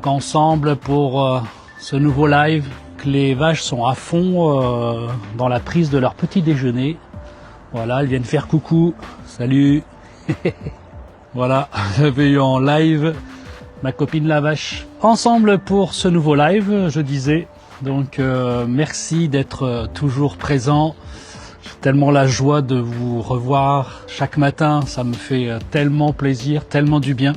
ensemble pour ce nouveau live. Les vaches sont à fond dans la prise de leur petit déjeuner. Voilà, elles viennent faire coucou. Salut. Voilà, j'avais eu en live ma copine la vache. Ensemble pour ce nouveau live, je disais. Donc merci d'être toujours présent. J'ai tellement la joie de vous revoir chaque matin. Ça me fait tellement plaisir, tellement du bien.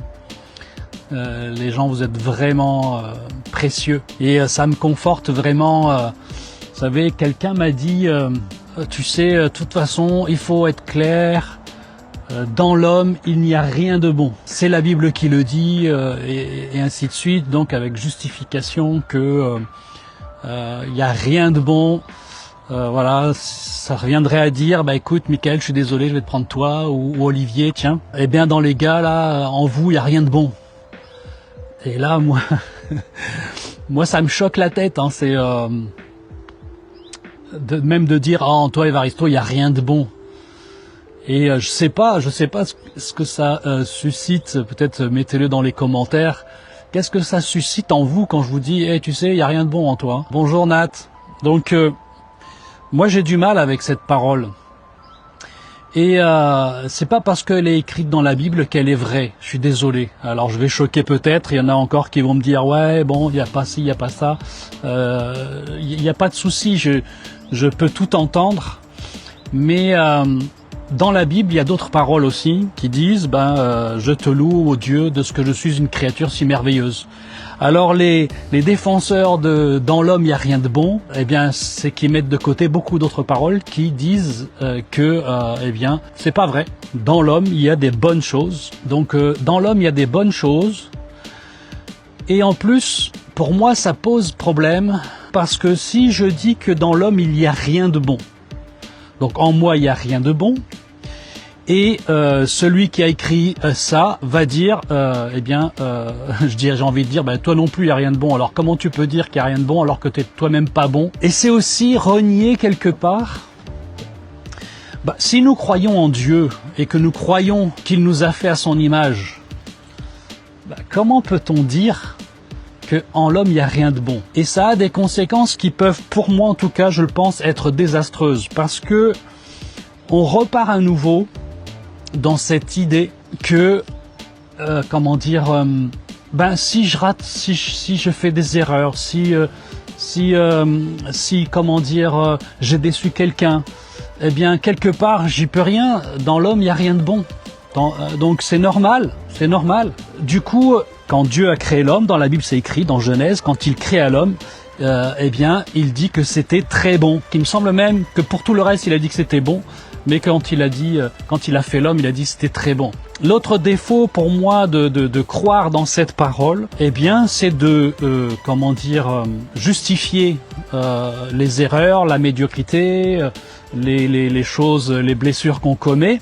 Les gens, vous êtes vraiment précieux. Et ça me conforte vraiment. Vous savez, quelqu'un m'a dit, tu sais, de toute façon, il faut être clair. Dans l'homme, il n'y a rien de bon. C'est la Bible qui le dit, et ainsi de suite. Donc avec justification que il n'y a rien de bon. Voilà, ça reviendrait à dire, bah écoute, Michael, je suis désolé, je vais te prendre toi, ou Olivier, tiens. Eh bien, dans les gars, là, en vous, il n'y a rien de bon. Et là, moi, moi, ça me choque la tête. Hein, c'est même de dire, en toi, Évaristo, il n'y a rien de bon. Et je sais pas ce que ça suscite. Peut-être mettez-le dans les commentaires. Qu'est-ce que ça suscite en vous quand je vous dis, hey, tu sais, il n'y a rien de bon en toi. Bonjour Nat. Donc, moi, j'ai du mal avec cette parole. Et c'est pas parce qu'elle est écrite dans la Bible qu'elle est vraie. Je suis désolé. Alors je vais choquer peut-être. Il y en a encore qui vont me dire ouais bon il y a pas ci, il y a pas ça. Il y a pas de souci. Je peux tout entendre. Mais dans la Bible il y a d'autres paroles aussi qui disent je te loue ô Dieu de ce que je suis une créature si merveilleuse. Alors les défenseurs de dans l'homme il n'y a rien de bon, eh bien c'est qu'ils mettent de côté beaucoup d'autres paroles qui disent que eh bien c'est pas vrai. Dans l'homme il y a des bonnes choses. Donc dans l'homme il y a des bonnes choses. Et en plus pour moi ça pose problème parce que si je dis que dans l'homme il n'y a rien de bon, donc en moi il n'y a rien de bon. Et celui qui a écrit ça va dire, j'ai envie de dire, toi non plus il n'y a rien de bon. Alors comment tu peux dire qu'il n'y a rien de bon alors que tu n'es toi-même pas bon? Et c'est aussi renier quelque part. Si nous croyons en Dieu et que nous croyons qu'il nous a fait à son image, comment peut-on dire qu'en l'homme il n'y a rien de bon? Et ça a des conséquences qui peuvent, pour moi en tout cas, je le pense, être désastreuses. Parce que on repart à nouveau dans cette idée que, si je rate, si je fais des erreurs, si j'ai déçu quelqu'un, eh bien, quelque part, j'y peux rien. Dans l'homme, il n'y a rien de bon. Donc, c'est normal. Du coup, quand Dieu a créé l'homme, dans la Bible, c'est écrit, dans Genèse, quand il créa l'homme, il dit que c'était très bon. Il me semble même que pour tout le reste, il a dit que c'était bon. Mais quand il a fait l'homme, il a dit c'était très bon. L'autre défaut pour moi de croire dans cette parole, c'est de justifier les erreurs, la médiocrité, les choses, les blessures qu'on commet,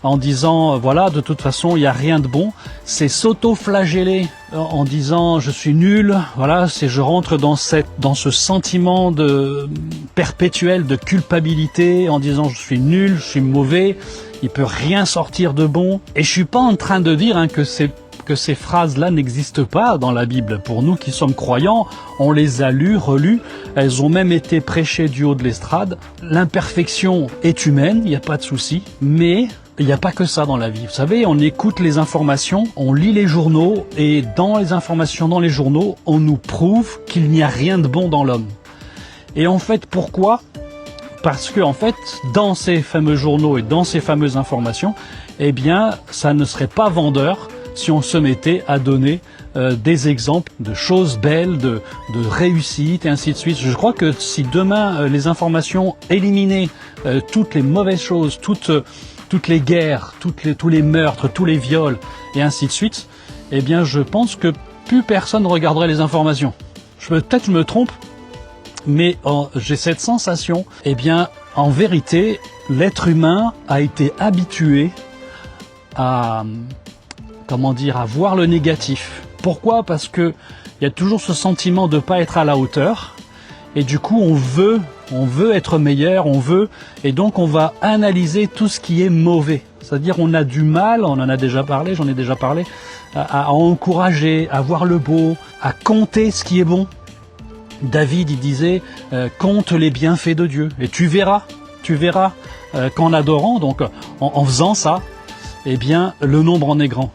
en disant de toute façon il n'y a rien de bon. C'est s'auto-flageller en disant je suis nul. Voilà, je rentre dans ce sentiment de perpétuel de culpabilité en disant je suis nul, je suis mauvais, il peut rien sortir de bon. Et je suis pas en train de dire que ces phrases-là n'existent pas dans la Bible. Pour nous qui sommes croyants, on les a lues, relues, elles ont même été prêchées du haut de l'estrade. L'imperfection est humaine, il n'y a pas de souci, mais il n'y a pas que ça dans la vie. Vous savez, on écoute les informations, on lit les journaux, et dans les informations, dans les journaux, on nous prouve qu'il n'y a rien de bon dans l'homme. Et en fait, pourquoi ? Parce que, en fait, dans ces fameux journaux et dans ces fameuses informations, ça ne serait pas vendeur si on se mettait à donner des exemples de choses belles, de réussite et ainsi de suite. Je crois que si demain les informations éliminaient toutes les mauvaises choses, toutes les guerres, tous les meurtres, tous les viols et ainsi de suite, je pense que plus personne regarderait les informations. Peut-être je me trompe, mais j'ai cette sensation. En vérité, l'être humain a été habitué à voir le négatif. Pourquoi ? Parce que il y a toujours ce sentiment de pas être à la hauteur, et du coup on veut être meilleur, et donc on va analyser tout ce qui est mauvais. C'est-à-dire on a du mal, on en a déjà parlé, j'en ai déjà parlé, à encourager, à voir le beau, à compter ce qui est bon. David, il disait, compte les bienfaits de Dieu. Et tu verras qu'en adorant, donc en faisant ça, eh bien, le nombre en est grand.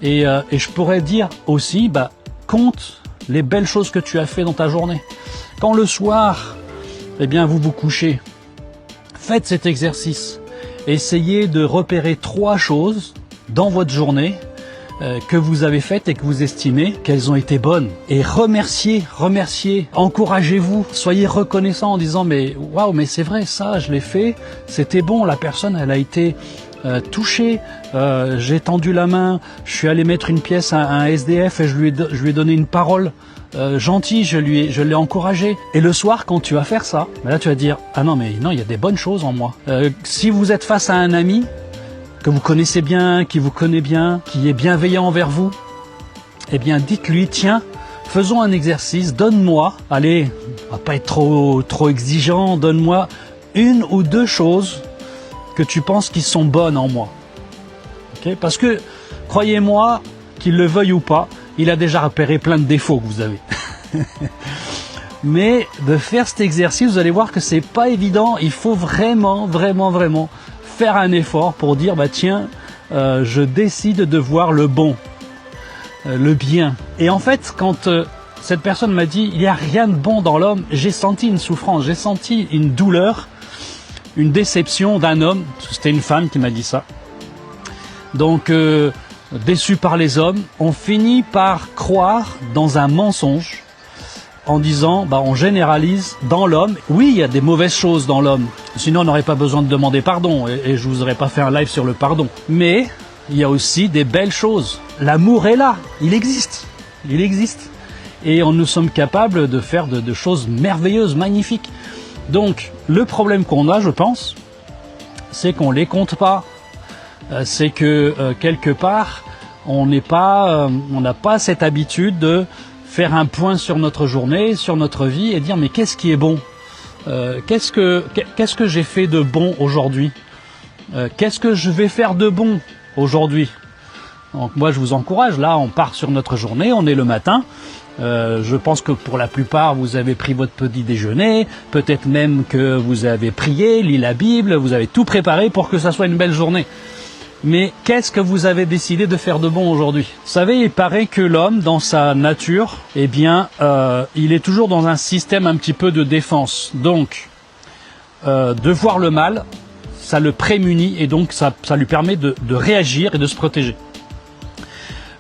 Et je pourrais dire aussi, compte les belles choses que tu as fait dans ta journée. Quand le soir, eh bien, vous vous couchez, faites cet exercice. Essayez de repérer 3 choses dans votre journée que vous avez faites et que vous estimez qu'elles ont été bonnes. Et remerciez, encouragez-vous, soyez reconnaissants en disant mais waouh, mais c'est vrai, ça je l'ai fait, c'était bon, la personne elle a été touchée, j'ai tendu la main, je suis allé mettre une pièce à un SDF et je lui ai donné une parole gentille, je l'ai encouragé. Et le soir quand tu vas faire ça, là tu vas dire ah non mais non, il y a des bonnes choses en moi. Si vous êtes face à un ami que vous connaissez bien, qui vous connaît bien, qui est bienveillant envers vous, eh bien dites-lui, tiens, faisons un exercice, donne-moi, allez, on va pas être trop exigeant, donne-moi 1 ou 2 choses que tu penses qui sont bonnes en moi. Okay? Parce que, croyez-moi, qu'il le veuille ou pas, il a déjà repéré plein de défauts que vous avez. Mais de faire cet exercice, vous allez voir que c'est pas évident, il faut vraiment faire un effort pour dire tiens, je décide de voir le bon, le bien. Et en fait, quand cette personne m'a dit il n'y a rien de bon dans l'homme, j'ai senti une souffrance, j'ai senti une douleur, une déception d'un homme. C'était une femme qui m'a dit ça. Donc déçu par les hommes, on finit par croire dans un mensonge en disant, on généralise dans l'homme. Oui, il y a des mauvaises choses dans l'homme. Sinon, on n'aurait pas besoin de demander pardon. Et je vous aurais pas fait un live sur le pardon. Mais il y a aussi des belles choses. L'amour est là. Il existe. Et nous sommes capables de faire de choses merveilleuses, magnifiques. Donc, le problème qu'on a, je pense, c'est qu'on les compte pas. C'est que, quelque part, on n'a pas cette habitude de faire un point sur notre journée, sur notre vie et dire mais qu'est-ce qui est bon, qu'est-ce que j'ai fait de bon aujourd'hui, qu'est-ce que je vais faire de bon aujourd'hui. Donc moi je vous encourage, là on part sur notre journée, on est le matin, je pense que pour la plupart vous avez pris votre petit déjeuner, peut-être même que vous avez prié, lu la Bible, vous avez tout préparé pour que ça soit une belle journée. Mais qu'est-ce que vous avez décidé de faire de bon aujourd'hui? Vous savez, il paraît que l'homme, dans sa nature, eh bien, il est toujours dans un système un petit peu de défense. Donc, de voir le mal, ça le prémunit et donc ça lui permet de réagir et de se protéger.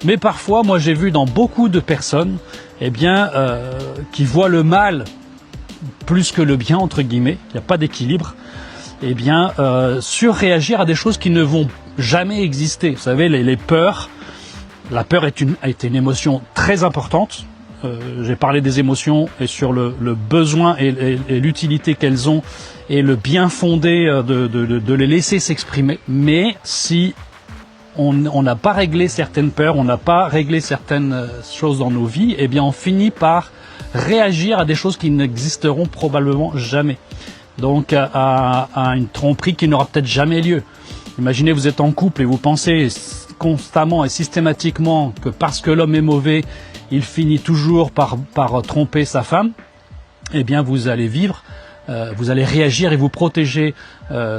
Mais parfois, moi j'ai vu dans beaucoup de personnes, eh bien, qui voient le mal plus que le bien, entre guillemets, il n'y a pas d'équilibre, eh bien, surréagir à des choses qui ne vont jamais exister. Vous savez, les peurs, la peur est une émotion très importante. J'ai parlé des émotions et sur le besoin et l'utilité qu'elles ont et le bien fondé de les laisser s'exprimer. Mais si on n'a pas réglé certaines peurs, on n'a pas réglé certaines choses dans nos vies, eh bien on finit par réagir à des choses qui n'existeront probablement jamais. Donc à une tromperie qui n'aura peut-être jamais lieu. Imaginez, vous êtes en couple et vous pensez constamment et systématiquement que parce que l'homme est mauvais, il finit toujours par tromper sa femme. Eh bien, vous allez vivre, vous allez réagir et vous protéger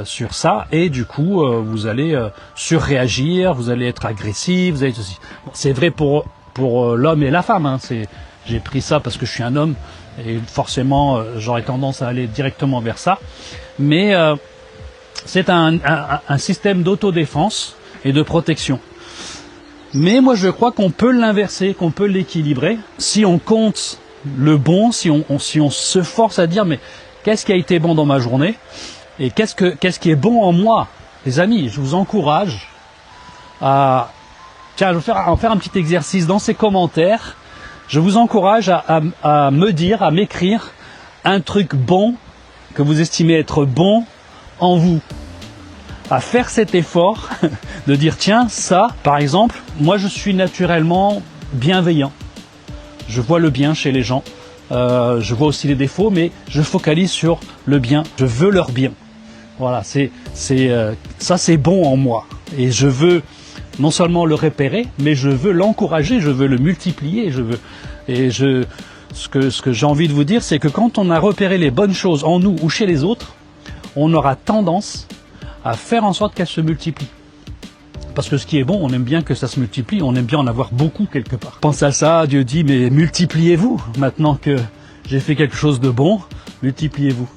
sur ça. Et du coup, vous allez surréagir, vous allez être agressif, vous allez ceci. Bon, c'est vrai pour l'homme et la femme. Hein. J'ai pris ça parce que je suis un homme et forcément, j'aurais tendance à aller directement vers ça. Mais c'est un système d'autodéfense et de protection. Mais moi je crois qu'on peut l'inverser, qu'on peut l'équilibrer. Si on compte le bon, si on se force à dire mais qu'est-ce qui a été bon dans ma journée et qu'est-ce qui est bon en moi. Les amis, je vous encourage à... Tiens, je vais faire un petit exercice dans ces commentaires. Je vous encourage à me dire, à m'écrire un truc bon que vous estimez être bon en vous, à faire cet effort de dire tiens, ça par exemple, moi je suis naturellement bienveillant, je vois le bien chez les gens, je vois aussi les défauts mais je focalise sur le bien, je veux leur bien. Voilà, ça c'est bon en moi. Et je veux non seulement le repérer, mais je veux l'encourager, je veux le multiplier, ce que j'ai envie de vous dire, c'est que quand on a repéré les bonnes choses en nous ou chez les autres, on aura tendance à faire en sorte qu'elles se multiplient. Parce que ce qui est bon, on aime bien que ça se multiplie, on aime bien en avoir beaucoup quelque part. Pense à ça, Dieu dit, mais multipliez-vous. Maintenant que j'ai fait quelque chose de bon, multipliez-vous.